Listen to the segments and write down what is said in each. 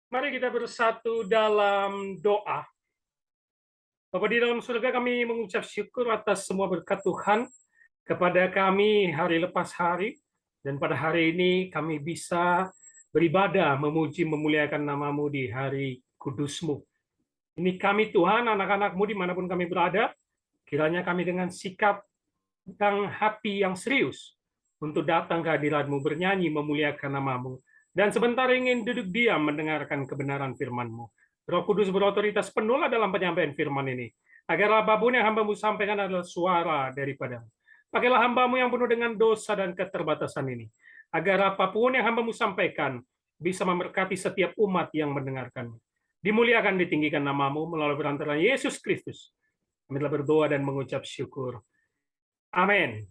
Mari kita bersatu dalam doa. Bapa di dalam surga, kami mengucap syukur atas semua berkat Tuhan kepada kami hari lepas hari, dan pada hari ini kami bisa beribadah, memuji, memuliakan nama-Mu di hari kudus-Mu. Ini kami Tuhan, anak-anak-Mu dimanapun kami berada, kiranya kami dengan sikap dan hati yang serius untuk datang ke hadirat-Mu, bernyanyi, memuliakan nama-Mu, dan sebentar ingin duduk diam mendengarkan kebenaran firman-Mu. Roh Kudus berotoritas penuhlah dalam penyampaian firman ini, agar apapun yang hamba-Mu sampaikan adalah suara daripada-Mu. Pakailah hamba-Mu yang penuh dengan dosa dan keterbatasan ini, agar apapun yang hamba-Mu sampaikan bisa memberkati setiap umat yang mendengarkan. Dimuliakan, ditinggikan nama-Mu melalui perantaraan Yesus Kristus. Kami telah berdoa dan mengucap syukur. Amin.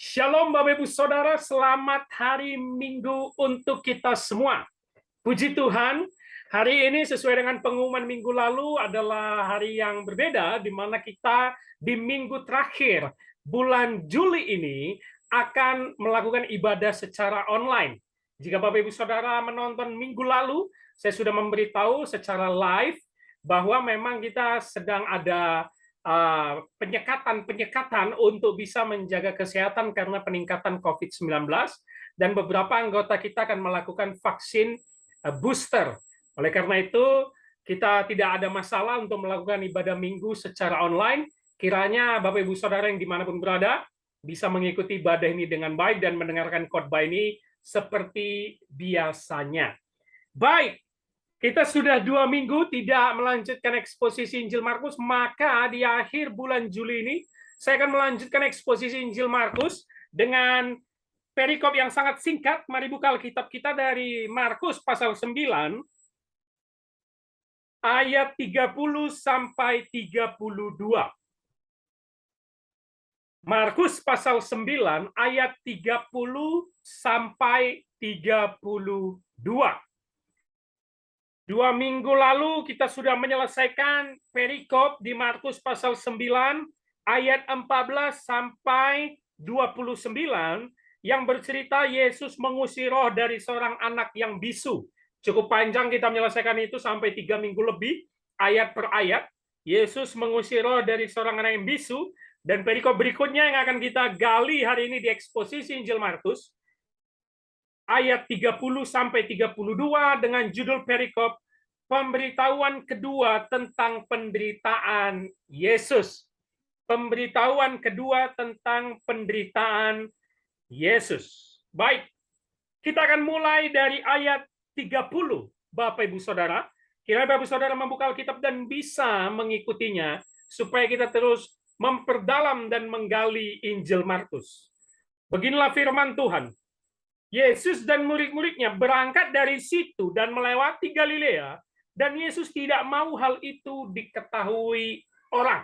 Shalom Bapak Ibu Saudara, selamat hari Minggu untuk kita semua. Puji Tuhan, hari ini sesuai dengan pengumuman minggu lalu adalah hari yang berbeda, di mana kita di minggu terakhir bulan Juli ini akan melakukan ibadah secara online. Jika Bapak Ibu Saudara menonton minggu lalu, saya sudah memberitahu secara live bahwa memang kita sedang ada penyekatan untuk bisa menjaga kesehatan karena peningkatan COVID-19, dan beberapa anggota kita akan melakukan vaksin booster. Oleh karena itu, kita tidak ada masalah untuk melakukan ibadah minggu secara online. Kiranya Bapak Ibu Saudara yang dimanapun berada bisa mengikuti ibadah ini dengan baik dan mendengarkan khotbah ini seperti biasanya. Baik, kita sudah 2 minggu tidak melanjutkan eksposisi Injil Markus, maka di akhir bulan Juli ini saya akan melanjutkan eksposisi Injil Markus dengan perikop yang sangat singkat. Mari buka Alkitab kita dari Markus pasal 9 ayat 30 sampai 32. Markus pasal 9 ayat 30 sampai 32. 2 minggu lalu kita sudah menyelesaikan perikop di Markus pasal 9 ayat 14 sampai 29 yang bercerita Yesus mengusir roh dari seorang anak yang bisu. Cukup panjang kita menyelesaikan itu sampai 3 minggu lebih, ayat per ayat. Yesus mengusir roh dari seorang anak yang bisu, dan perikop berikutnya yang akan kita gali hari ini di eksposisi Injil Markus, ayat 30 sampai 32 dengan judul perikop pemberitahuan kedua tentang penderitaan Yesus. Pemberitahuan kedua tentang penderitaan Yesus. Baik, kita akan mulai dari ayat 30, Bapak Ibu Saudara. Kiranya Bapak Ibu Saudara membuka Alkitab dan bisa mengikutinya supaya kita terus memperdalam dan menggali Injil Markus. Beginilah firman Tuhan. Yesus dan murid-muridnya berangkat dari situ dan melewati Galilea, dan Yesus tidak mau hal itu diketahui orang.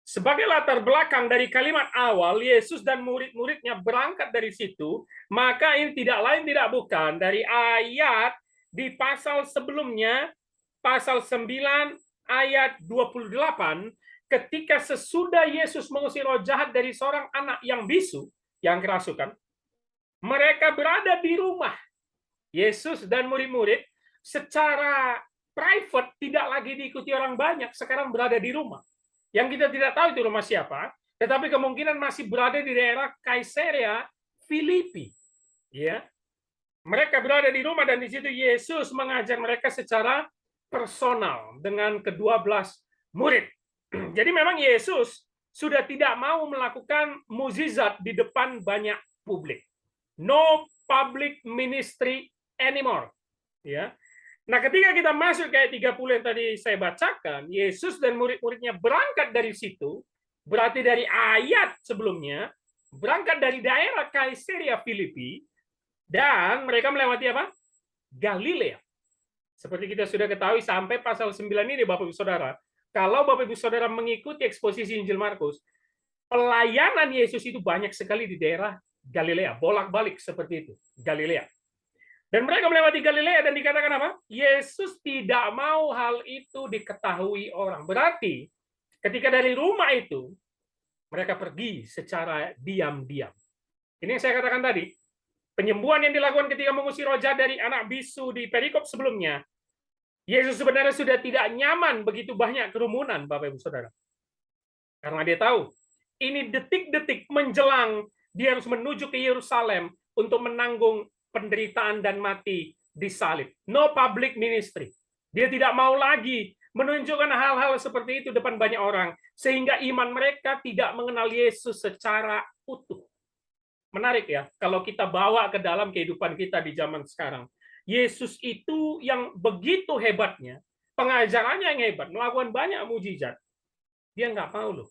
Sebagai latar belakang dari kalimat awal, Yesus dan murid-muridnya berangkat dari situ, maka ini tidak lain tidak bukan dari ayat di pasal sebelumnya, pasal 9 ayat 28, ketika sesudah Yesus mengusir roh jahat dari seorang anak yang bisu, yang kerasukan, mereka berada di rumah. Yesus dan murid-murid secara private tidak lagi diikuti orang banyak, sekarang berada di rumah. Yang kita tidak tahu itu rumah siapa, tetapi kemungkinan masih berada di daerah Kaisarea Filipi. Ya, mereka berada di rumah dan di situ Yesus mengajar mereka secara personal dengan ke-12 murid. Jadi memang Yesus sudah tidak mau melakukan mukjizat di depan banyak publik. No public ministry anymore. Ya. Nah, ketika kita masuk ke ayat 30 yang tadi saya bacakan, Yesus dan murid-muridnya berangkat dari situ, berarti dari ayat sebelumnya, berangkat dari daerah Kaisarea Filipi, dan mereka melewati apa? Galilea. Seperti kita sudah ketahui sampai pasal 9 ini, Bapak Ibu Saudara, kalau Bapak Ibu Saudara mengikuti eksposisi Injil Markus, pelayanan Yesus itu banyak sekali di daerah Galilea, bolak-balik seperti itu, Galilea. Dan mereka melewati Galilea dan dikatakan apa? Yesus tidak mau hal itu diketahui orang. Berarti ketika dari rumah itu, mereka pergi secara diam-diam. Ini yang saya katakan tadi. Penyembuhan yang dilakukan ketika mengusir roh jahat dari anak bisu di perikop sebelumnya, Yesus sebenarnya sudah tidak nyaman begitu banyak kerumunan, Bapak Ibu Saudara. Karena dia tahu, ini detik-detik menjelang dia harus menuju ke Yerusalem untuk menanggung penderitaan dan mati di salib. No public ministry. Dia tidak mau lagi menunjukkan hal-hal seperti itu depan banyak orang, sehingga iman mereka tidak mengenal Yesus secara utuh. Menarik ya, kalau kita bawa ke dalam kehidupan kita di zaman sekarang. Yesus itu yang begitu hebatnya, pengajarannya yang hebat, melakukan banyak mujizat. Dia nggak mau loh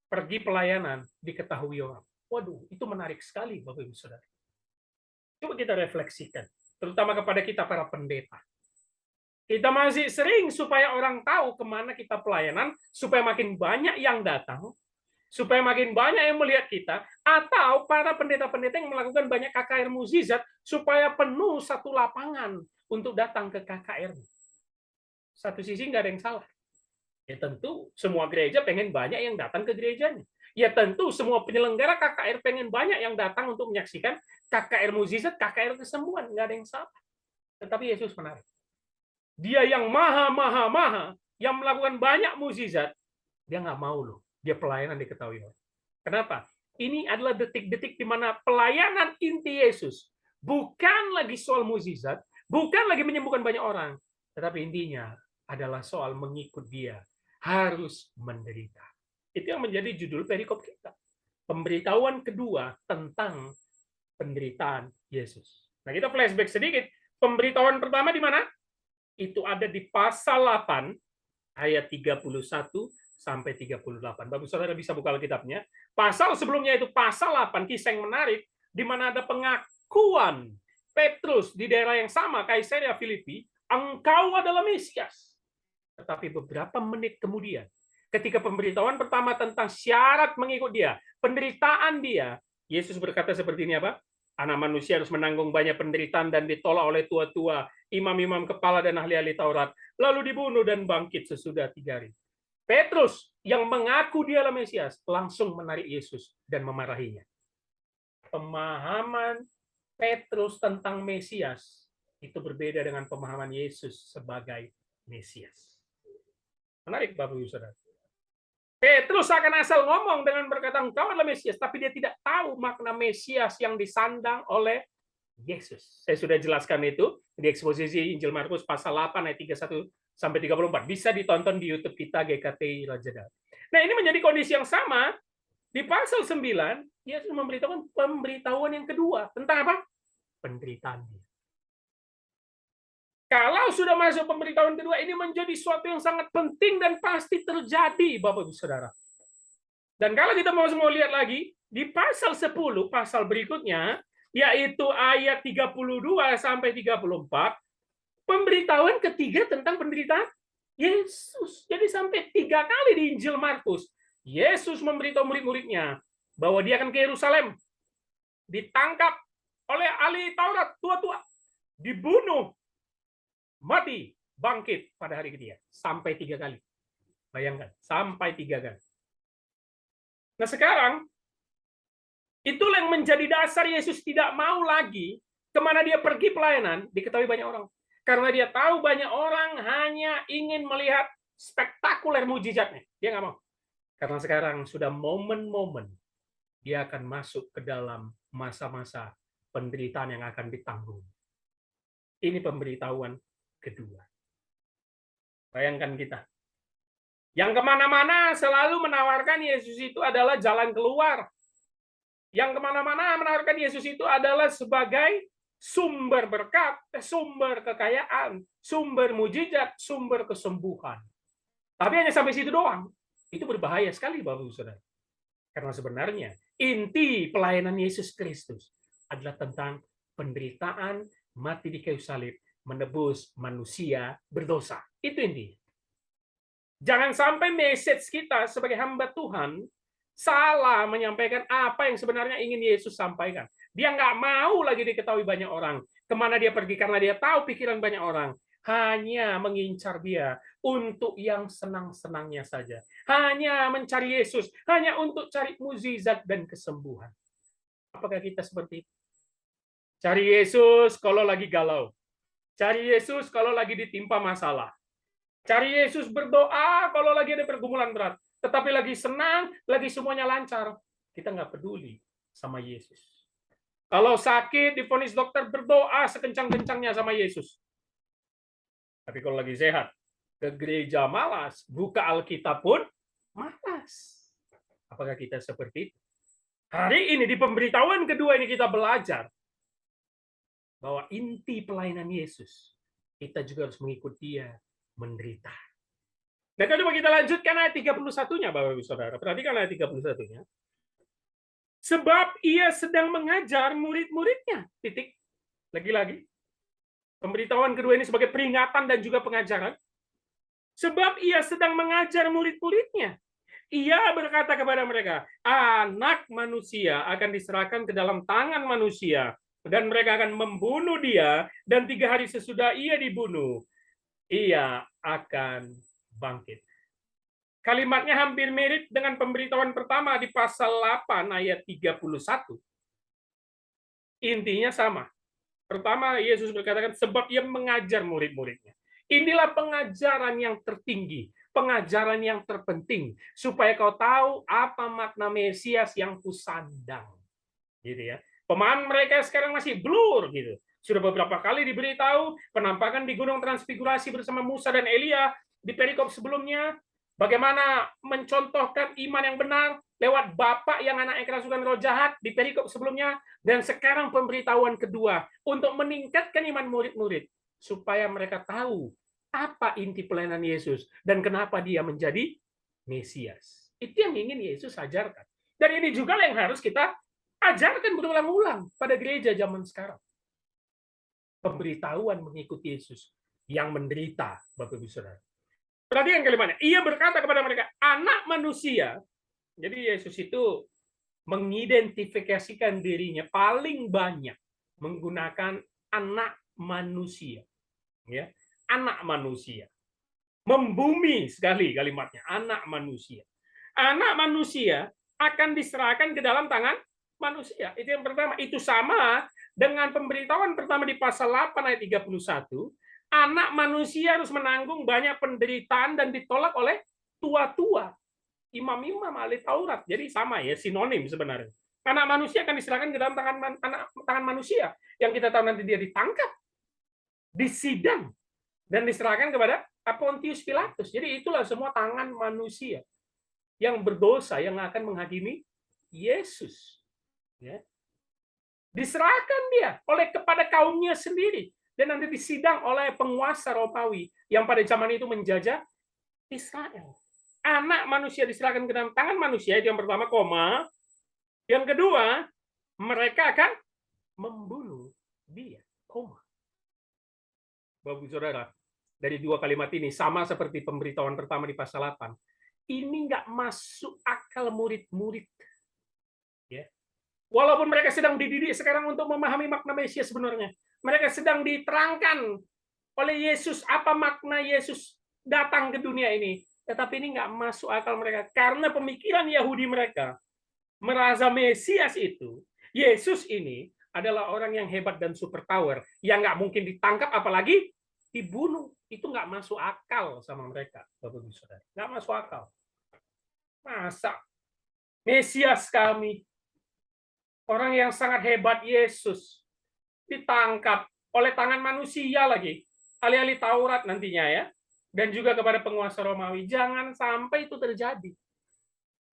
pergi pelayanan diketahui orang. Waduh, itu menarik sekali, Bapak Ibu Saudara. Coba kita refleksikan, terutama kepada kita para pendeta. Kita masih sering supaya orang tahu kemana kita pelayanan, supaya makin banyak yang datang, supaya makin banyak yang melihat kita, atau para pendeta-pendeta yang melakukan banyak KKR mukjizat, supaya penuh satu lapangan untuk datang ke KKR. Satu sisi nggak ada yang salah. Ya tentu semua gereja pengen banyak yang datang ke gerejanya. Ya tentu semua penyelenggara KKR pengen banyak yang datang untuk menyaksikan KKR mukjizat, KKR kesembuhan, nggak ada yang salah. Tetapi Yesus menarik. Dia yang maha, yang melakukan banyak mukjizat, dia nggak mau loh. Dia pelayanan diketahui orang. Kenapa? Ini adalah detik-detik di mana pelayanan inti Yesus bukan lagi soal mukjizat, bukan lagi menyembuhkan banyak orang, tetapi intinya adalah soal mengikut Dia, harus menderita. Itu yang menjadi judul perikop kita. Pemberitahuan kedua tentang penderitaan Yesus. Nah, kita flashback sedikit. Pemberitahuan pertama di mana? Itu ada di pasal 8 ayat 31 sampai 38. Bapak Saudara bisa buka Alkitabnya. Pasal sebelumnya itu pasal 8, kisah yang menarik di mana ada pengakuan Petrus di daerah yang sama, Kaisarea Filipi, engkau adalah Mesias. Tetapi beberapa menit kemudian, ketika pemberitahuan pertama tentang syarat mengikut Dia, penderitaan Dia, Yesus berkata seperti ini apa? Anak manusia harus menanggung banyak penderitaan dan ditolak oleh tua-tua, imam-imam kepala dan ahli-ahli Taurat, lalu dibunuh dan bangkit sesudah 3 hari. Petrus yang mengaku dialah Mesias langsung menarik Yesus dan memarahinya. Pemahaman Petrus tentang Mesias itu berbeda dengan pemahaman Yesus sebagai Mesias. Menarik, Bapak Ibu Saudara. Petrus akan asal ngomong dengan berkata, engkau adalah Mesias, tapi dia tidak tahu makna Mesias yang disandang oleh Yesus. Saya sudah jelaskan itu di eksposisi Injil Markus pasal 8 ayat 31 sampai 34. Bisa ditonton di YouTube kita GKT Raja Daud. Nah, ini menjadi kondisi yang sama di pasal 9, Yesus memberitahukan pemberitahuan yang kedua tentang apa? Penderitaan Dia. Kalau sudah masuk pemberitahuan kedua, ini menjadi suatu yang sangat penting dan pasti terjadi, Bapak Ibu Saudara. Dan kalau kita mau lihat lagi, di pasal 10, pasal berikutnya, yaitu ayat 32 sampai 34, pemberitahuan ketiga tentang penderitaan Yesus. Jadi sampai 3 kali di Injil Markus, Yesus memberitahu murid-muridnya bahwa Dia akan ke Yerusalem, ditangkap oleh ahli Taurat, tua-tua, dibunuh, mati, bangkit pada hari ketiga. Sampai 3 kali. Bayangkan, sampai 3 kali. Nah sekarang, itulah yang menjadi dasar Yesus tidak mau lagi kemana Dia pergi pelayanan, diketahui banyak orang. Karena Dia tahu banyak orang hanya ingin melihat spektakuler mujizatnya. Dia nggak mau. Karena sekarang sudah momen-momen Dia akan masuk ke dalam masa-masa penderitaan yang akan ditanggung. Ini pemberitahuan kedua. Bayangkan kita. Yang kemana-mana selalu menawarkan Yesus itu adalah jalan keluar. Yang kemana-mana menawarkan Yesus itu adalah sebagai sumber berkat, sumber kekayaan, sumber mujizat, sumber kesembuhan. Tapi hanya sampai situ doang. Itu berbahaya sekali, Bapak Ibu Saudara. Karena sebenarnya inti pelayanan Yesus Kristus adalah tentang penderitaan, mati di kayu salib, menebus manusia berdosa. Itu intinya. Jangan sampai message kita sebagai hamba Tuhan salah menyampaikan apa yang sebenarnya ingin Yesus sampaikan. Dia nggak mau lagi diketahui banyak orang. Kemana Dia pergi karena Dia tahu pikiran banyak orang. Hanya mengincar Dia untuk yang senang-senangnya saja. Hanya mencari Yesus. Hanya untuk cari mukjizat dan kesembuhan. Apakah kita seperti itu? Cari Yesus kalau lagi galau. Cari Yesus kalau lagi ditimpa masalah. Cari Yesus berdoa kalau lagi ada pergumulan berat. Tetapi lagi senang, lagi semuanya lancar. Kita nggak peduli sama Yesus. Kalau sakit, divonis dokter, berdoa sekencang-kencangnya sama Yesus. Tapi kalau lagi sehat, ke gereja malas, buka Alkitab pun malas. Apakah kita seperti itu? Hari ini di pemberitahuan kedua ini kita belajar bahwa inti pelayanan Yesus, kita juga harus mengikuti Dia menderita. Nah, coba kita lanjutkan ayat 31-nya, Bapak Ibu Saudara. Perhatikan ayat 31-nya. Sebab ia sedang mengajar murid-muridnya. Titik. Lagi-lagi. Pemberitahuan kedua ini sebagai peringatan dan juga pengajaran. Sebab ia sedang mengajar murid-muridnya. Ia berkata kepada mereka, anak manusia akan diserahkan ke dalam tangan manusia. Dan mereka akan membunuh dia. Dan 3 hari sesudah ia dibunuh, ia akan bangkit. Kalimatnya hampir mirip dengan pemberitahuan pertama di pasal 8 ayat 31. Intinya sama. Pertama, Yesus berkatakan sebab ia mengajar murid-muridnya. Inilah pengajaran yang tertinggi, pengajaran yang terpenting, supaya kau tahu apa makna Mesias yang kusandang. Gitu ya. Pemahaman mereka sekarang masih blur gitu. Sudah beberapa kali diberitahu penampakan di Gunung Transfigurasi bersama Musa dan Elia di perikop sebelumnya, bagaimana mencontohkan iman yang benar lewat bapak yang anaknya kerasukan roh jahat di perikop sebelumnya, dan sekarang pemberitahuan kedua untuk meningkatkan iman murid-murid supaya mereka tahu apa inti pelayanan Yesus dan kenapa dia menjadi Mesias. Itu yang ingin Yesus ajarkan. Dan ini juga yang harus kita ajarkan berulang-ulang pada gereja zaman sekarang. Pemberitahuan mengikuti Yesus yang menderita, Bapak Ibu Saudara. Perhatikan kalimatnya. Ia berkata kepada mereka, anak manusia. Jadi Yesus itu mengidentifikasikan dirinya paling banyak menggunakan anak manusia. Ya, anak manusia. Membumi sekali kalimatnya, anak manusia. Anak manusia akan diserahkan ke dalam tangan manusia. Itu yang pertama. Itu sama dengan pemberitahuan pertama di pasal 8 ayat 31. Anak manusia harus menanggung banyak penderitaan dan ditolak oleh tua-tua, imam-imam ahli Taurat. Jadi sama ya, sinonim sebenarnya. Anak manusia akan diserahkan ke dalam tangan manusia. Yang kita tahu nanti dia ditangkap, disidang, dan diserahkan kepada Pontius Pilatus. Jadi itulah semua tangan manusia yang berdosa yang akan menghakimi Yesus. Ya. Diserahkan dia oleh kepada kaumnya sendiri dan nanti disidang oleh penguasa Romawi yang pada zaman itu menjajah Israel. Anak manusia diserahkan ke dalam tangan manusia, itu yang pertama, koma. Yang kedua, mereka akan membunuh dia, koma. Bapak Saudara, dari dua kalimat ini sama seperti pemberitahuan pertama di pasal 8. Ini nggak masuk akal murid-murid. Ya. Walaupun mereka sedang dididik sekarang untuk memahami makna Mesias sebenarnya. Mereka sedang diterangkan oleh Yesus apa makna Yesus datang ke dunia ini. Tetapi ini nggak masuk akal mereka. Karena pemikiran Yahudi mereka merasa Mesias itu, Yesus ini adalah orang yang hebat dan superpower. Yang nggak mungkin ditangkap apalagi dibunuh. Itu nggak masuk akal sama mereka, Bapak Ibu Saudara. Nggak masuk akal. Masa Mesias kami, orang yang sangat hebat Yesus, ditangkap oleh tangan manusia lagi, ahli-ahli Taurat nantinya ya, dan juga kepada penguasa Romawi. Jangan sampai itu terjadi.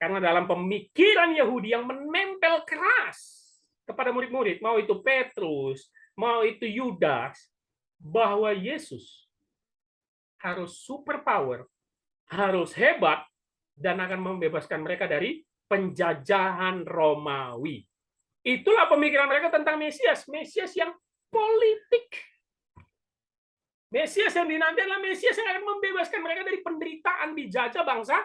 Karena dalam pemikiran Yahudi yang menempel keras kepada murid-murid, mau itu Petrus, mau itu Yudas, bahwa Yesus harus superpower, harus hebat, dan akan membebaskan mereka dari penjajahan Romawi. Itulah pemikiran mereka tentang Mesias. Mesias yang politik. Mesias yang dinanti adalah Mesias yang akan membebaskan mereka dari penderitaan dijajah bangsa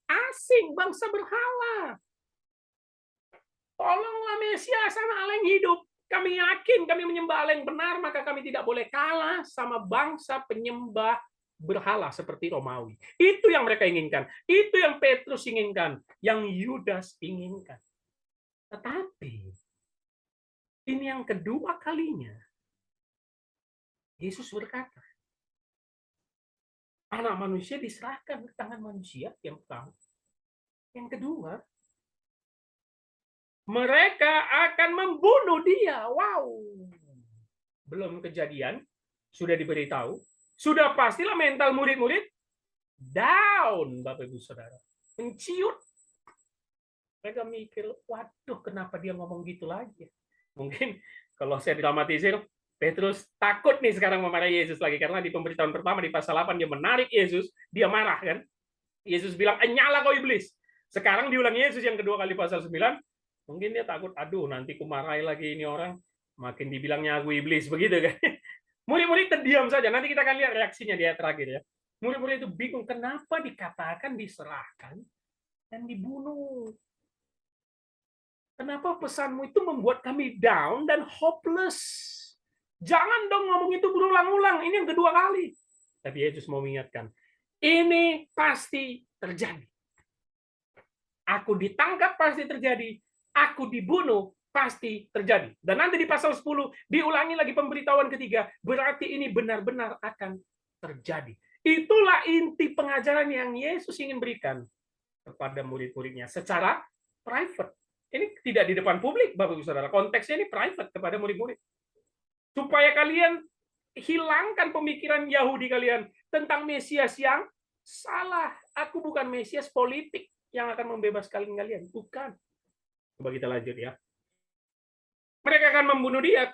asing, bangsa berhala. Tolonglah Mesias, anak Allah yang hidup. Kami yakin kami menyembah Allah yang benar, maka kami tidak boleh kalah sama bangsa penyembah berhala seperti Romawi. Itu yang mereka inginkan. Itu yang Petrus inginkan. Yang Yudas inginkan. Tetapi Ini yang kedua kalinya Yesus berkata, anak manusia diserahkan ke tangan manusia, yang pertama. Yang kedua, mereka akan membunuh dia. Wow. Belum kejadian, sudah diberitahu, sudah pastilah mental murid-murid down, Bapak Ibu Saudara. Menciut. Mereka mikir, waduh, kenapa dia ngomong gitu lagi? Mungkin kalau saya dramatisir, Petrus takut nih sekarang memarahi Yesus lagi, karena di pemberitahuan pertama di pasal 8 dia menarik Yesus, dia marah kan. Yesus bilang, "Nyala kau iblis." Sekarang diulang Yesus yang kedua kali pasal 9, mungkin dia takut, aduh nanti kumarahi lagi ini orang, makin dibilangnya aku iblis, begitu kan. Murid-murid terdiam saja, nanti kita akan lihat reaksinya di ayat terakhir ya. Murid-murid itu bingung, kenapa dikatakan diserahkan dan dibunuh. Kenapa pesanmu itu membuat kami down dan hopeless? Jangan dong ngomong itu berulang-ulang, ini yang kedua kali. Tapi Yesus mau mengingatkan, ini pasti terjadi. Aku ditangkap pasti terjadi, aku dibunuh pasti terjadi. Dan nanti di pasal 10 diulangi lagi pemberitahuan ketiga, berarti ini benar-benar akan terjadi. Itulah inti pengajaran yang Yesus ingin berikan kepada murid-muridnya secara private. Ini tidak di depan publik, Bapak Ibu Saudara. Konteksnya ini private kepada murid-murid. Supaya kalian hilangkan pemikiran Yahudi kalian tentang Mesias yang salah. Aku bukan Mesias politik yang akan membebaskan kalian. Bukan. Coba kita lanjut ya. Mereka akan membunuh dia,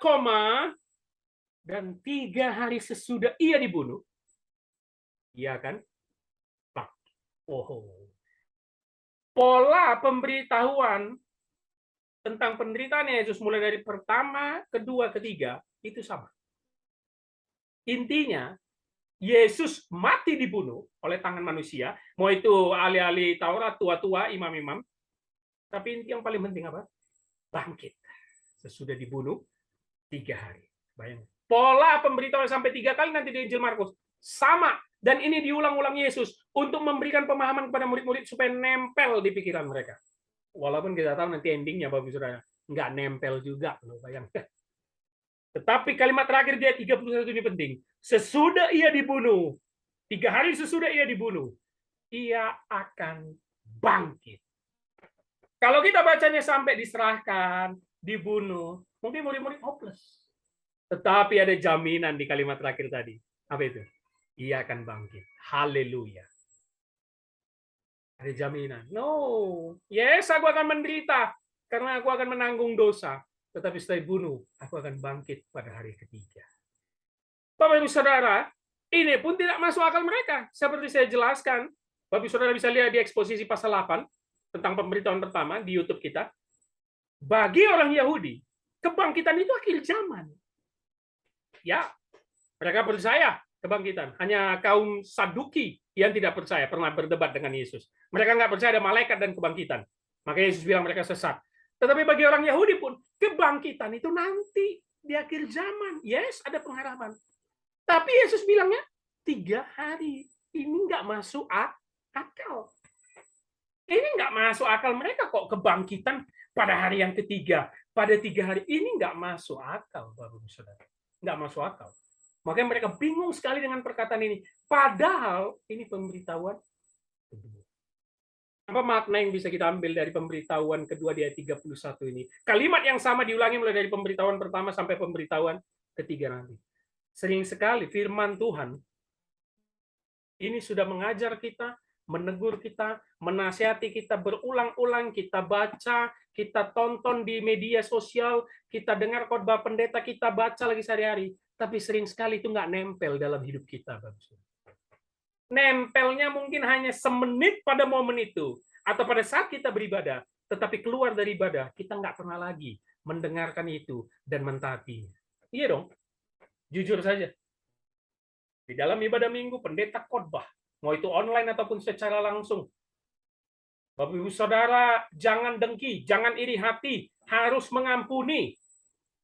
dan 3 hari sesudah ia dibunuh, ia akan pola pemberitahuan tentang penderitaan Yesus mulai dari pertama, kedua, ketiga itu sama. Intinya Yesus mati dibunuh oleh tangan manusia, mau itu ahli-ahli Taurat, tua-tua, imam-imam. Tapi inti yang paling penting apa? Bangkit. Sesudah dibunuh 3 hari. Bayangkan. Pola pemberitahuan sampai 3 kali nanti di Injil Markus sama, dan ini diulang-ulang Yesus untuk memberikan pemahaman kepada murid-murid supaya nempel di pikiran mereka. Walaupun kita tahu nanti endingnya, Bapak Saudara, nggak nempel juga, loh, bayangkan. Tetapi kalimat terakhir dia 31 ini penting. Sesudah ia dibunuh, 3 hari sesudah ia dibunuh, ia akan bangkit. Kalau kita bacanya sampai diserahkan, dibunuh, mungkin murid-murid hopeless. Tetapi ada jaminan di kalimat terakhir tadi. Apa itu? Ia akan bangkit. Haleluya. Ada jaminan. No. Yes, aku akan menderita karena aku akan menanggung dosa. Tetapi setelah dibunuh, aku akan bangkit pada hari ketiga. Bapak Ibu Saudara, ini pun tidak masuk akal mereka. Seperti saya jelaskan, Bapak Ibu Saudara bisa lihat di eksposisi pasal 8 tentang pemberitahuan pertama di YouTube kita. Bagi orang Yahudi, kebangkitan itu akhir zaman. Ya, mereka percaya kebangkitan. Hanya kaum Saduki yang tidak percaya, pernah berdebat dengan Yesus. Mereka nggak percaya ada malaikat dan kebangkitan. Maka Yesus bilang mereka sesat. Tetapi bagi orang Yahudi pun, kebangkitan itu nanti di akhir zaman. Yes, ada pengharapan. Tapi Yesus bilangnya 3 hari. Ini nggak masuk akal. Ini nggak masuk akal mereka kok kebangkitan pada hari yang ketiga. Pada 3 hari ini nggak masuk akal, Bapak Ibu Saudara. Nggak masuk akal. Makanya mereka bingung sekali dengan perkataan ini. Padahal ini pemberitahuan kedua. Apa makna yang bisa kita ambil dari pemberitahuan kedua di ayat 31 ini? Kalimat yang sama diulangi mulai dari pemberitahuan pertama sampai pemberitahuan ketiga nanti. Sering sekali firman Tuhan ini sudah mengajar kita, menegur kita, menasihati kita berulang-ulang, kita baca, kita tonton di media sosial, kita dengar khotbah pendeta, kita baca lagi sehari-hari. Tapi sering sekali itu nggak nempel dalam hidup kita. Nempelnya mungkin hanya semenit pada momen itu, atau pada saat kita beribadah, tetapi keluar dari ibadah, kita nggak pernah lagi mendengarkan itu dan mentaatinya. Iya dong, jujur saja. Di dalam ibadah minggu, pendeta khotbah, mau itu online ataupun secara langsung. Bapak Ibu Saudara, jangan dengki, jangan iri hati, harus mengampuni,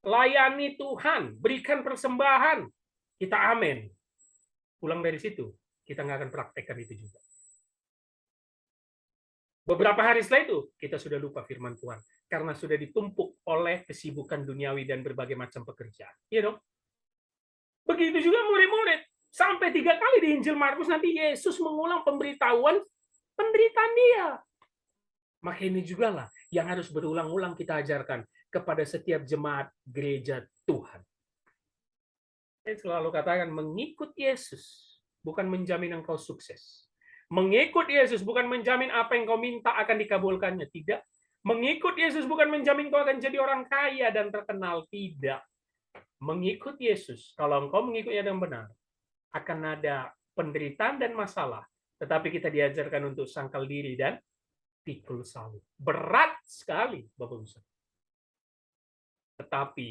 layani Tuhan, berikan persembahan. Kita amin. Pulang dari situ, kita nggak akan praktekkan itu juga. Beberapa hari setelah itu, kita sudah lupa firman Tuhan. karena sudah ditumpuk oleh kesibukan duniawi dan berbagai macam pekerjaan. Iya dong? Begitu juga murid-murid. Sampai 3 kali di Injil Markus nanti Yesus mengulang pemberitahuan penderitaan dia. Maka ini juga lah yang harus berulang-ulang kita ajarkan kepada setiap jemaat gereja Tuhan. Saya selalu katakan, mengikut Yesus bukan menjamin engkau sukses. Mengikut Yesus bukan menjamin apa yang kau minta akan dikabulkannya. Tidak. Mengikut Yesus bukan menjamin kau akan jadi orang kaya dan terkenal. Tidak. Mengikut Yesus, kalau engkau mengikutnya dengan benar, akan ada penderitaan dan masalah. Tetapi kita diajarkan untuk sangkal diri dan pikul salib. Berat sekali, Bapak-Ibu. Tetapi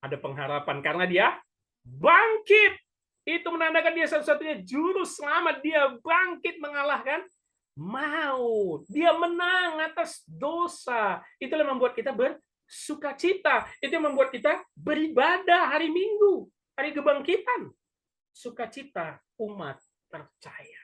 ada pengharapan karena dia bangkit. Itu menandakan dia satu-satunya juru selamat. Dia bangkit mengalahkan maut. Dia menang atas dosa. Itulah yang membuat kita bersukacita. Itu yang membuat kita beribadah hari Minggu, hari kebangkitan. Sukacita umat percaya.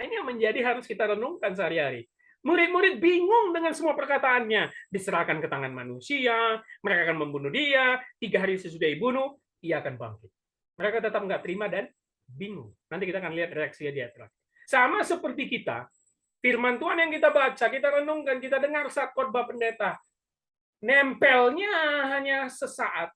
Ini yang menjadi harus kita renungkan sehari-hari. Murid-murid bingung dengan semua perkataannya. Diserahkan ke tangan manusia, mereka akan membunuh dia, 3 hari sesudah dibunuh, ia akan bangkit. Mereka tetap nggak terima dan bingung. Nanti kita akan lihat reaksinya di atas. Sama seperti kita, firman Tuhan yang kita baca, kita renungkan, kita dengar saat khotbah pendeta, nempelnya hanya sesaat,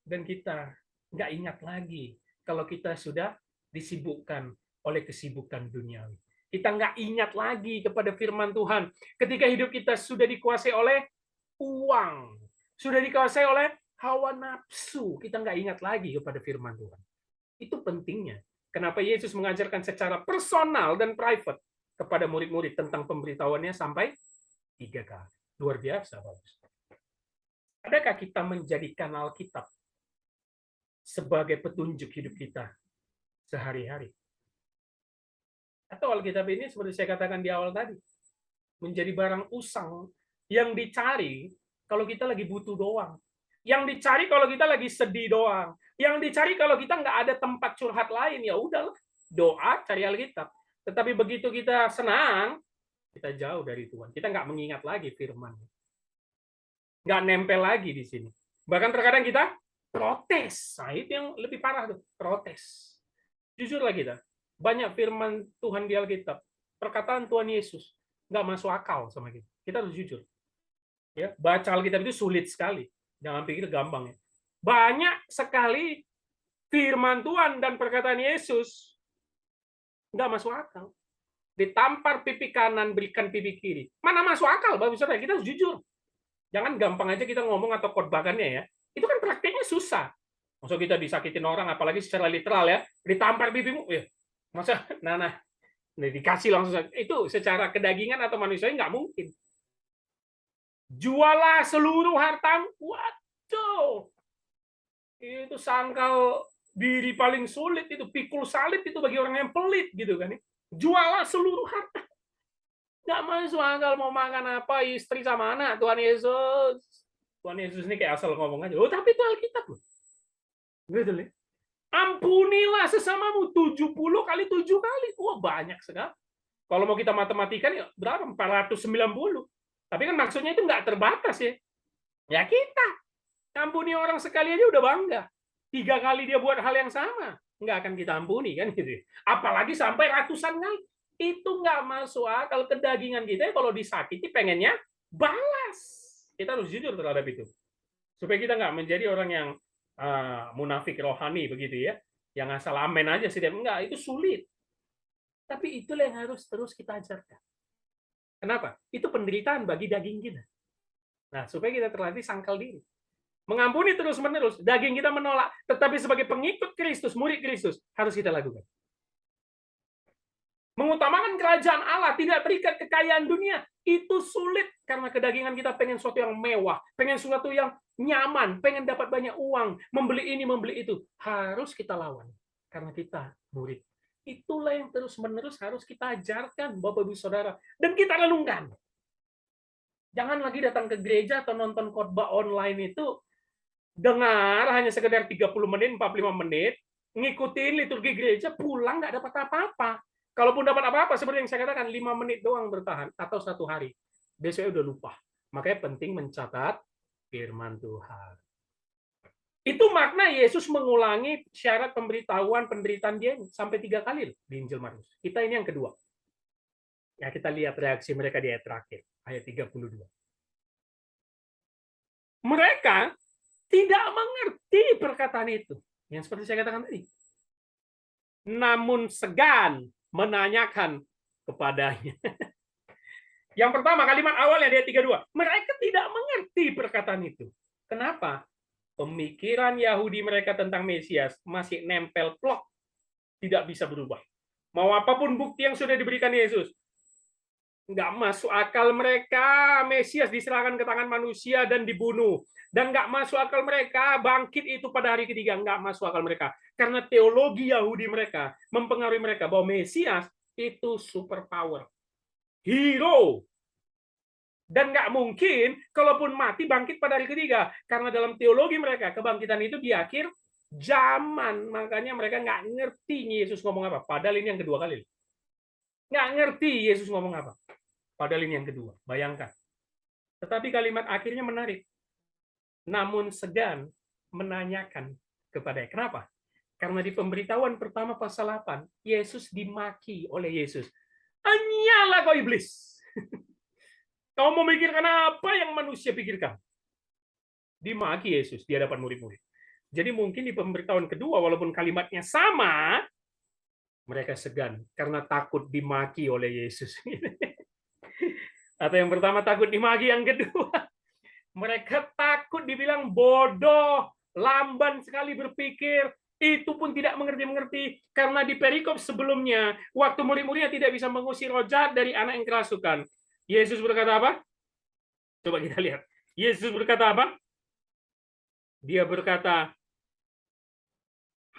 dan kita nggak ingat lagi kalau kita sudah disibukkan oleh kesibukan duniawi. Kita nggak ingat lagi kepada firman Tuhan ketika hidup kita sudah dikuasai oleh uang, sudah dikuasai oleh hawa nafsu. Kita nggak ingat lagi kepada firman Tuhan. Itu pentingnya. Kenapa Yesus mengajarkan secara personal dan private kepada murid-murid tentang pemberitahuannya sampai 3 kali. Luar biasa, Bapak. Adakah kita menjadikan Alkitab sebagai petunjuk hidup kita sehari-hari? Atau Alkitab ini seperti saya katakan di awal tadi, menjadi barang usang yang dicari kalau kita lagi butuh doang. Yang dicari kalau kita lagi sedih doang. Yang dicari kalau kita nggak ada tempat curhat lain, ya udahlah, doa, cari Alkitab. Tetapi begitu kita senang, kita jauh dari Tuhan. Kita nggak mengingat lagi firman. Nggak nempel lagi di sini. Bahkan terkadang kita protes. Nah, itu yang lebih parah tuh, protes. Jujur lah kita. Banyak firman Tuhan di Alkitab, perkataan Tuhan Yesus nggak masuk akal sama kita. Kita harus jujur. Ya, baca Alkitab itu sulit sekali. Jangan pikir gampang ya. Banyak sekali firman Tuhan dan perkataan Yesus nggak masuk akal. Ditampar pipi kanan, berikan pipi kiri. Mana masuk akal, Bapak Saudara? Kita harus jujur. Jangan gampang aja kita ngomong atau khotbahkannya ya. Itu kan prakteknya susah. Masa kita disakitin orang, apalagi secara literal ya, ditampar pipimu, ya. Masa, nah, dikasih langsung. Itu secara kedagingan atau manusianya nggak mungkin. Jualah seluruh hartamu. Waduh. Itu sangkal diri paling sulit, itu pikul salib itu bagi orang yang pelit gitu kan. Jualah seluruh harta. Nggak masuk akal mau makan apa, istri sama anak, Tuhan Yesus. Tuhan Yesus ini kayak asal ngomong aja. Oh, tapi itu Alkitab loh. Gitu nih. Ampunilah sesamamu 70 kali 7 kali. Wah, banyak sekali. Kalau mau kita matematikan ya berapa? 490. Tapi kan maksudnya itu nggak terbatas ya. Ya kita. Ampuni orang sekali aja udah bangga. 3 kali dia buat hal yang sama, nggak akan kita ampuni kan gitu. Apalagi sampai ratusan kali. Itu nggak masuk akal. Kedagingan kita kalau disakiti pengennya balas. Kita harus jujur terhadap itu. Supaya kita nggak menjadi orang yang munafik rohani begitu ya, yang asal amen aja sih, enggak, itu sulit. Tapi itulah yang harus terus kita ajarkan. Kenapa? Itu penderitaan bagi daging kita. Nah, supaya kita terlatih sangkal diri. Mengampuni terus-menerus, daging kita menolak, tetapi sebagai pengikut Kristus, murid Kristus, harus kita lakukan. Mengutamakan kerajaan Allah, tidak terikat kekayaan dunia, itu sulit karena kedagingan kita pengen sesuatu yang mewah, pengen sesuatu yang nyaman, pengen dapat banyak uang, membeli ini, membeli itu. Harus kita lawan karena kita murid. Itulah yang terus-menerus harus kita ajarkan, Bapak Ibu Saudara, dan kita renungkan. Jangan lagi datang ke gereja atau nonton khotbah online itu dengar hanya sekedar 30 menit, 45 menit, ngikutin liturgi gereja, pulang nggak dapat apa-apa. Kalaupun dapat apa-apa, seperti yang saya katakan, 5 menit doang bertahan, atau 1 hari. Besoknya udah lupa. Makanya penting mencatat firman Tuhan. Itu makna Yesus mengulangi syarat pemberitahuan penderitaan dia sampai 3 kali di Injil Markus. Kita ini yang kedua. Ya, kita lihat reaksi mereka di ayat terakhir, ayat 32. Mereka tidak mengerti perkataan itu. Yang seperti saya katakan tadi. Namun segan menanyakan kepadanya. Yang pertama, kalimat awalnya di ayat 32. Mereka tidak mengerti perkataan itu. Kenapa? Pemikiran Yahudi mereka tentang Mesias masih nempel plok. Tidak bisa berubah. Mau apapun bukti yang sudah diberikan Yesus, nggak masuk akal mereka Mesias diserahkan ke tangan manusia dan dibunuh. Dan nggak masuk akal mereka bangkit itu pada hari ketiga. Nggak masuk akal mereka. Karena teologi Yahudi mereka mempengaruhi mereka bahwa Mesias itu superpower. Hero. Dan nggak mungkin kalaupun mati bangkit pada hari ketiga. Karena dalam teologi mereka kebangkitan itu di akhir zaman. Makanya mereka nggak ngerti Yesus ngomong apa. Padahal ini yang kedua kali. Nggak ngerti Yesus ngomong apa. Padahal ini yang kedua. Bayangkan. Tetapi kalimat akhirnya menarik. Namun segan menanyakan kepadanya. Kenapa? Karena di pemberitahuan pertama pasal 8, Yesus dimaki oleh Yesus. Hanyalah kau iblis. Kau memikirkan apa yang manusia pikirkan? Dimaki Yesus di hadapan murid-murid. Jadi mungkin di pemberitahuan kedua, walaupun kalimatnya sama, mereka segan karena takut dimaki oleh Yesus. Atau yang pertama takut dimaki, yang kedua mereka takut dibilang bodoh, lamban sekali berpikir, itu pun tidak mengerti-mengerti. Karena di perikop sebelumnya, waktu murid-muridnya tidak bisa mengusir roh jahat dari anak yang kerasukan. Yesus berkata apa? Coba kita lihat. Yesus berkata apa? Dia berkata,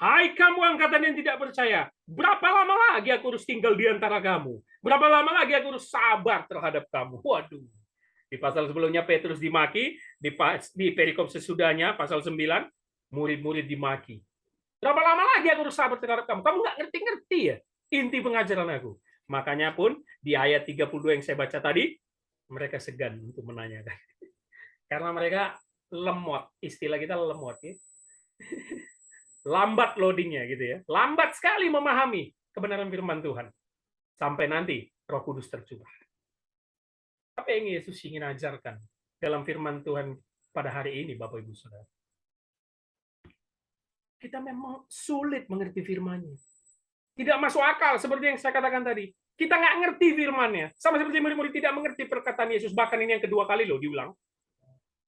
hai kamu angkatan yang tidak percaya, berapa lama lagi aku harus tinggal di antara kamu? Berapa lama lagi aku harus sabar terhadap kamu? Waduh. Di pasal sebelumnya Petrus dimaki, di perikop sesudahnya pasal 9 murid-murid dimaki. Berapa lama lagi aku harus sabar terhadap kamu? Kamu nggak ngerti-ngerti ya inti pengajaran aku. Makanya pun di ayat 32 yang saya baca tadi, mereka segan untuk menanyakan. Karena mereka lemot, istilah kita lemot ya. Lambat loadingnya gitu ya. Lambat sekali memahami kebenaran firman Tuhan. Sampai nanti Roh Kudus tercurah. Apa yang Yesus ingin ajarkan dalam firman Tuhan pada hari ini, Bapak Ibu Saudara? Kita memang sulit mengerti firman-Nya. Tidak masuk akal seperti yang saya katakan tadi. Kita nggak ngerti firman-Nya. Sama seperti murid-murid tidak mengerti perkataan Yesus. Bahkan ini yang kedua kali loh diulang.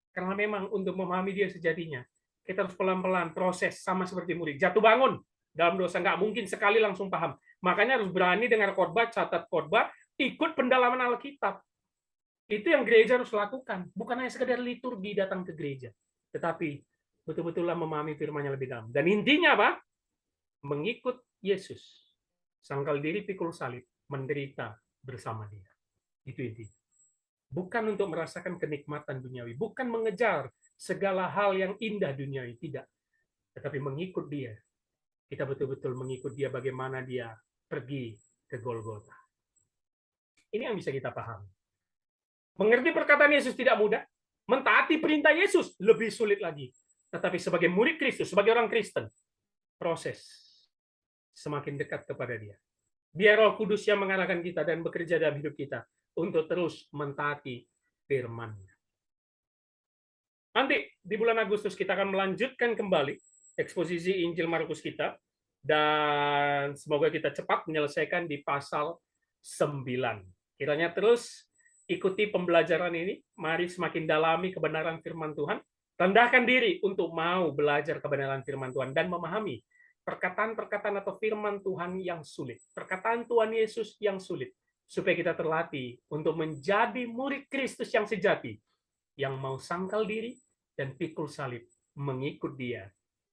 Karena memang untuk memahami dia sejatinya, kita harus pelan-pelan proses sama seperti murid. Jatuh bangun dalam dosa. Nggak mungkin sekali langsung paham. Makanya harus berani dengar khotbah, catat khotbah, ikut pendalaman Alkitab. Itu yang gereja harus lakukan. Bukan hanya sekedar liturgi datang ke gereja. Tetapi betul-betullah memahami firman-Nya lebih dalam. Dan intinya apa? Mengikut Yesus. Sangkal diri, pikul salib. Menderita bersama dia. Itu intinya. Bukan untuk merasakan kenikmatan duniawi. Bukan mengejar segala hal yang indah duniawi. Tidak. Tetapi mengikut dia. Kita betul-betul mengikut dia bagaimana dia pergi ke Golgota. Ini yang bisa kita pahami. Mengerti perkataan Yesus tidak mudah. Mentaati perintah Yesus lebih sulit lagi. Tetapi sebagai murid Kristus, sebagai orang Kristen, proses semakin dekat kepada dia. Biar Roh Kudus yang mengarahkan kita dan bekerja dalam hidup kita untuk terus mentaati firman-Nya. Nanti di bulan Agustus kita akan melanjutkan kembali eksposisi Injil Markus kita, dan semoga kita cepat menyelesaikan di pasal 9. Kiranya terus ikuti pembelajaran ini, mari semakin dalami kebenaran firman Tuhan, rendahkan diri untuk mau belajar kebenaran firman Tuhan dan memahami perkataan-perkataan atau firman Tuhan yang sulit, perkataan Tuhan Yesus yang sulit, supaya kita terlatih untuk menjadi murid Kristus yang sejati, yang mau sangkal diri dan pikul salib, mengikut dia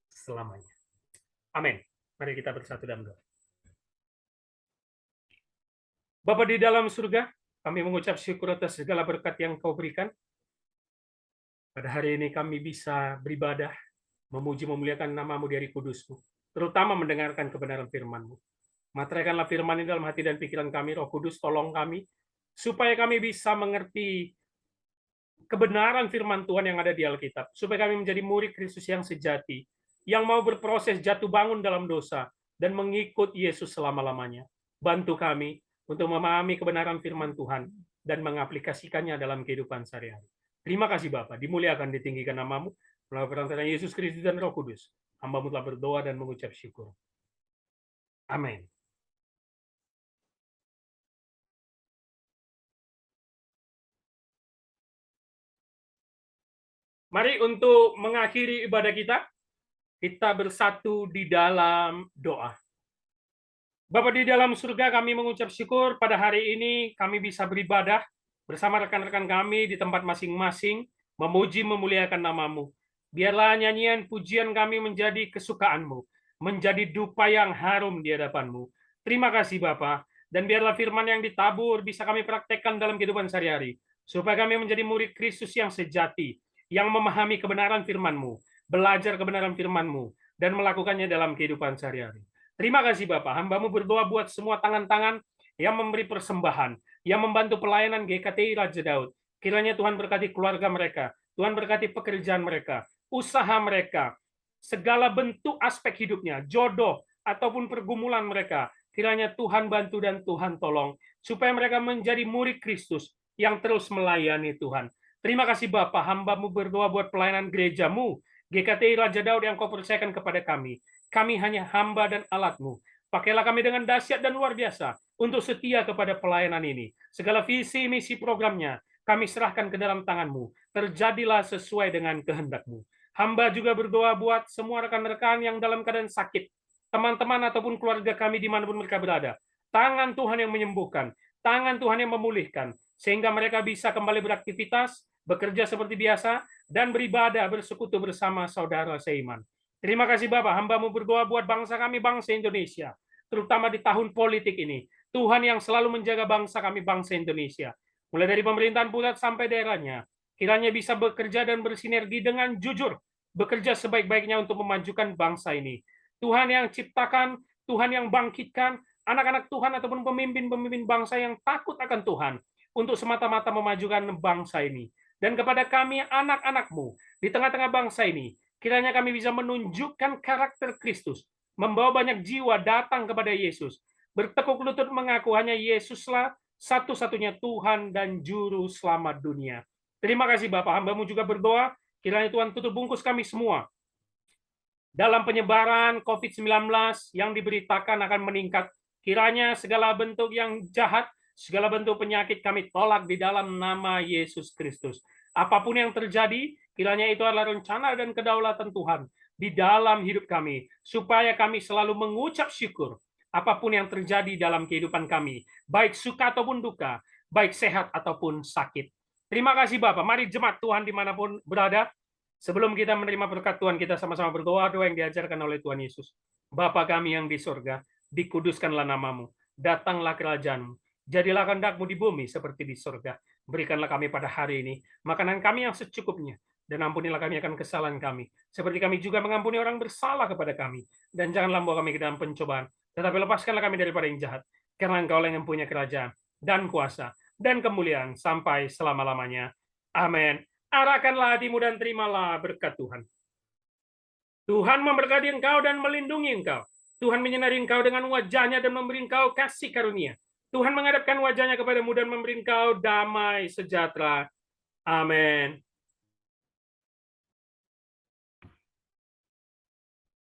selamanya. Amin. Mari kita bersatu dalam doa. Bapa di dalam surga, kami mengucap syukur atas segala berkat yang Kau berikan. Pada hari ini kami bisa beribadah, memuji memuliakan nama-Mu di hari kudus-Mu, terutama mendengarkan kebenaran firman-Mu. Materaikanlah firman ini dalam hati dan pikiran kami, Roh Kudus, tolong kami, supaya kami bisa mengerti kebenaran firman Tuhan yang ada di Alkitab, supaya kami menjadi murid Kristus yang sejati, yang mau berproses jatuh bangun dalam dosa, dan mengikut Yesus selama-lamanya. Bantu kami untuk memahami kebenaran firman Tuhan, dan mengaplikasikannya dalam kehidupan sehari-hari. Terima kasih Bapa, dimuliakan, ditinggikan namamu, melalui perantaraan Yesus Kristus dan Roh Kudus. Hamba-Mu telah berdoa dan mengucap syukur. Amin. Mari untuk mengakhiri ibadah kita bersatu di dalam doa. Bapa di dalam surga, kami mengucap syukur pada hari ini kami bisa beribadah bersama rekan-rekan kami di tempat masing-masing, memuji memuliakan namamu. Biarlah nyanyian pujian kami menjadi kesukaanmu, menjadi dupa yang harum di hadapanmu. Terima kasih Bapa, dan biarlah firman yang ditabur bisa kami praktekkan dalam kehidupan sehari-hari, supaya kami menjadi murid Kristus yang sejati, yang memahami kebenaran firman-Mu, belajar kebenaran firman-Mu, dan melakukannya dalam kehidupan sehari-hari. Terima kasih Bapak, hamba-Mu berdoa buat semua tangan-tangan yang memberi persembahan, yang membantu pelayanan GKTI Raja Daud. Kiranya Tuhan berkati keluarga mereka, Tuhan berkati pekerjaan mereka, usaha mereka, segala bentuk aspek hidupnya, jodoh, ataupun pergumulan mereka. Kiranya Tuhan bantu dan Tuhan tolong, supaya mereka menjadi murid Kristus yang terus melayani Tuhan. Terima kasih Bapak, hamba-Mu berdoa buat pelayanan gereja-Mu, GKTI Raja Daud yang Kau percayakan kepada kami. Kami hanya hamba dan alat-Mu. Pakailah kami dengan dahsyat dan luar biasa untuk setia kepada pelayanan ini. Segala visi, misi, programnya kami serahkan ke dalam tangan-Mu. Terjadilah sesuai dengan kehendak-Mu. Hamba juga berdoa buat semua rekan-rekan yang dalam keadaan sakit, teman-teman ataupun keluarga kami dimanapun mereka berada. Tangan Tuhan yang menyembuhkan, tangan Tuhan yang memulihkan, sehingga mereka bisa kembali beraktivitas, bekerja seperti biasa, dan beribadah bersekutu bersama saudara seiman. Terima kasih Bapak, hamba-Mu berdoa buat bangsa kami, bangsa Indonesia, terutama di tahun politik ini. Tuhan yang selalu menjaga bangsa kami, bangsa Indonesia. Mulai dari pemerintahan pusat sampai daerahnya, kiranya bisa bekerja dan bersinergi dengan jujur, bekerja sebaik-baiknya untuk memajukan bangsa ini. Tuhan yang ciptakan, Tuhan yang bangkitkan, anak-anak Tuhan ataupun pemimpin-pemimpin bangsa yang takut akan Tuhan, untuk semata-mata memajukan bangsa ini. Dan kepada kami, anak-anak-Mu, di tengah-tengah bangsa ini, kiranya kami bisa menunjukkan karakter Kristus, membawa banyak jiwa datang kepada Yesus, bertekuk lutut mengaku hanya Yesuslah satu-satunya Tuhan dan Juru Selamat dunia. Terima kasih Bapak, hamba-Mu juga berdoa, kiranya Tuhan tutup bungkus kami semua dalam penyebaran COVID-19 yang diberitakan akan meningkat. Kiranya segala bentuk yang jahat, segala bentuk penyakit kami tolak di dalam nama Yesus Kristus. Apapun yang terjadi, kiranya itu adalah rencana dan kedaulatan Tuhan di dalam hidup kami, supaya kami selalu mengucap syukur apapun yang terjadi dalam kehidupan kami, baik suka ataupun duka, baik sehat ataupun sakit. Terima kasih Bapak. Mari jemaat Tuhan dimanapun berada, sebelum kita menerima berkat Tuhan, kita sama-sama berdoa doa yang diajarkan oleh Tuhan Yesus. Bapa kami yang di surga, dikuduskanlah namamu, datanglah kerajaan-Mu, jadilah kehendak-Mu di bumi seperti di surga. Berikanlah kami pada hari ini makanan kami yang secukupnya, dan ampunilah kami akan kesalahan kami, seperti kami juga mengampuni orang bersalah kepada kami. Dan janganlah membawa kami ke dalam pencobaan, tetapi lepaskanlah kami daripada yang jahat, karena Engkau yang mempunyai kerajaan, dan kuasa, dan kemuliaan, sampai selama-lamanya. Amin. Arahkanlah hatimu dan terimalah berkat Tuhan. Tuhan memberkati engkau dan melindungi engkau. Tuhan menyinari engkau dengan wajah-Nya dan memberi engkau kasih karunia. Tuhan menghadapkan wajah-Nya kepadamu dan memberi engkau damai sejahtera. Amin.